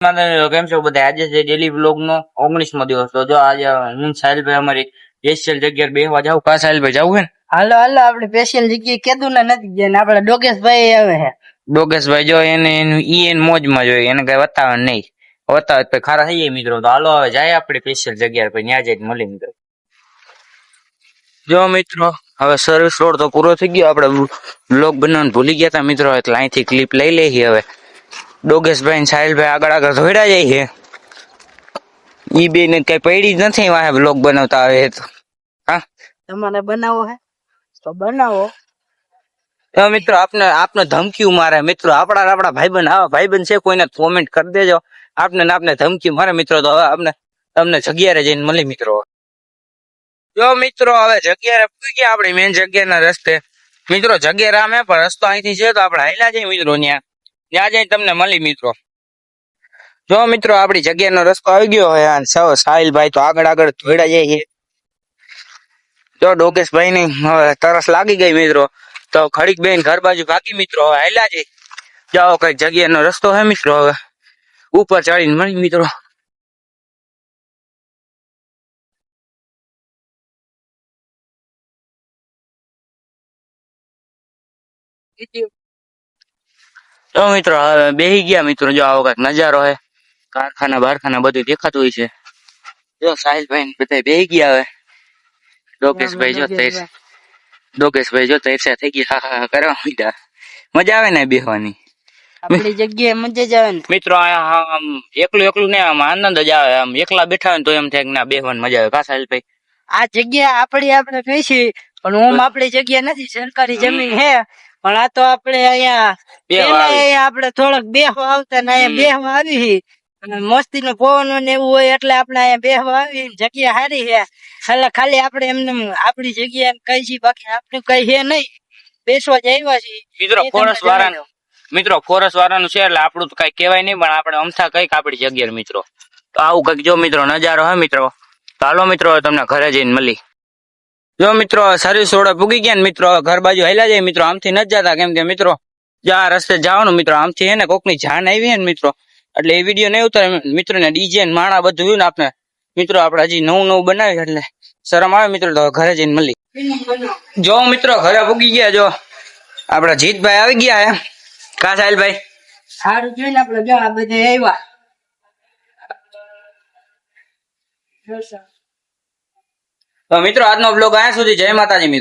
કેમ છો બધા? આજે છે ડેલી બ્લોગ નો 19મો દિવસ. તો જો આજે હું સાહિલભાઈ અમારી સ્પેશિયલ જગ્યાએ બેહવા જાવ. કા સાહિલભાઈ જવું હે ને? હાલો આપડે સ્પેશિયલ જગ્યાએ કેદું ને નથી ગયા ને આપડે ડોગેશભાઈ આવે છે. ડોગેશભાઈ જો એને મોજમાં જોઈએ, એને કઈ બતાવે નહીં. બતાવે તો ખારા થઈ જાય મિત્રો. તો હાલો હવે જાય આપણે સ્પેશિયલ જગ્યાએ, પછી ત્યાં જઈને મળી મિત્રો. જો મિત્રો હવે સર્વિસ રોડ તો પૂરો થઈ ગયો. આપણે બ્લોગ બનાવવાનું ભૂલી ગયા હતા મિત્રો, એટલે અહીંથી ક્લિપ લઈ લઈએ. હવે ડોગેશભાઈ ને સાહિલભાઈ આગળ ધોઈડા જાય છે. ઈ બે ને કઈ પડી જ નથી વાહે બ્લોગ બનાવતા આવે તો. હા તમારે બનાવો હે તો બનાવો. મિત્રો આપને ધમકી મારે મિત્રો. આપણા ભાઈબંધ આવા ભાઈબંધ છે, કોઈને કોમેન્ટ કરી દેજો. આપને ધમકી મારે મિત્રો. તો હવે તમને જગ્યાએ જઈને મળી મિત્રો. જો મિત્રો હવે જગ્યાએ પૂરી ગયા આપણી મેન જગ્યાના રસ્તે મિત્રો. જગ્યા રામે પણ રસ્તો અહીંથી છે, તો આપણે હાલ્યા જઈએ મિત્રો. ત્યાં જઈને તમને મળી મિત્રો. જો મિત્રો આપણી જગ્યાનો રસ્તો આવી ગયો હોય. સાહિલભાઈ તો આગળ ધોઈડા જાય છે. જો ડોગેશભાઈ ની હવે તરસ લાગી ગઈ મિત્રો, તો ખડીક બેન ઘર બાજુ ભાગી મિત્રો. હવે હાલ્યા જઈ જાઓ, કઈક જગ્યાનો રસ્તો હે મિત્રો. હવે ઉપર ચડીને મળી મિત્રો. તો મિત્રો હવે બેહી ગયા મિત્રો. જો આવો કઈક નજારો હે, કારખાના બારખાના બધું દેખાતું હોય છે. જો સાહિલભાઈ બધા બેહી ગયા. હવે ડોગેશભાઈ જો તૈયાર થઈ ગયા. હા કરવા માંડ્યા. મજા આવે ને બેહવાની? આપણી જગ્યાએ મજા જ આવે ને મિત્રો. આમ એકલું ને આમ આનંદ જ આવે. આમ એકલા બેઠા હોય તો એમ થાય કે ના બેહવાની મજા આવે. કા સાહિલભાઈ? આ જગ્યા આપણે કહીશી, પણ ઓમ આપણી જગ્યા નથી, સરકારી જમીન હે. પણ આ તો આપણે અહીંયા આપણે થોડોક બેહવા આવતા ને અહીંયા બેહવા આવી. મસ્તી નો પવન ને એવું હોય એટલે આપણે અહીંયા બેહવા આવી. જગ્યા સારી છે, એટલે ખાલી આપણે એમને આપણી જગ્યા કઈ છે, બાકી આપણે કઈ છે નહીં. બેસવા જ આવ્યા છીએ મિત્રો. ફોરેસ્ટ વાળાનું છે એટલે આપણું તો કઈ કહેવાય નહીં, પણ આપણે અમથા કઈક આપણી જગ્યા મિત્રો. તો આવું કઈક જો મિત્રો નજારો હે મિત્રો. તો હાલો મિત્રો તમને ઘરે જઈને મળી. જો મિત્રો સર્વિસ રોડે પૂગી ગયા ને મિત્રો. ઘર બાજુ હેલા જાય મિત્રો. આમથી નથી જતા, કેમ કે મિત્રો જ્યાં રસ્તે જવાનું મિત્રો, આમથી હે ને કોકની જાન આવી હે ને મિત્રો, એટલે એ વિડીયો નહીં ઉતારે મિત્રો. ને ડીજે ને માણા બધું ને આપણે મિત્રો આપણે હજી નવું બનાવ્યું એટલે શરમ આવે મિત્રો. તો ઘરે જઈને મળી. જો મિત્રો ઘરે પૂગી ગયા. જો આપડા જીતભાઈ આવી ગયા હે. કા સાહિલભાઈ? સારું જોઈને આપણે જો આ બધે આવ્યા. તો મિત્રો આજનો બ્લોગ અહીંયા સુધી. જય માતાજી મિત્રો.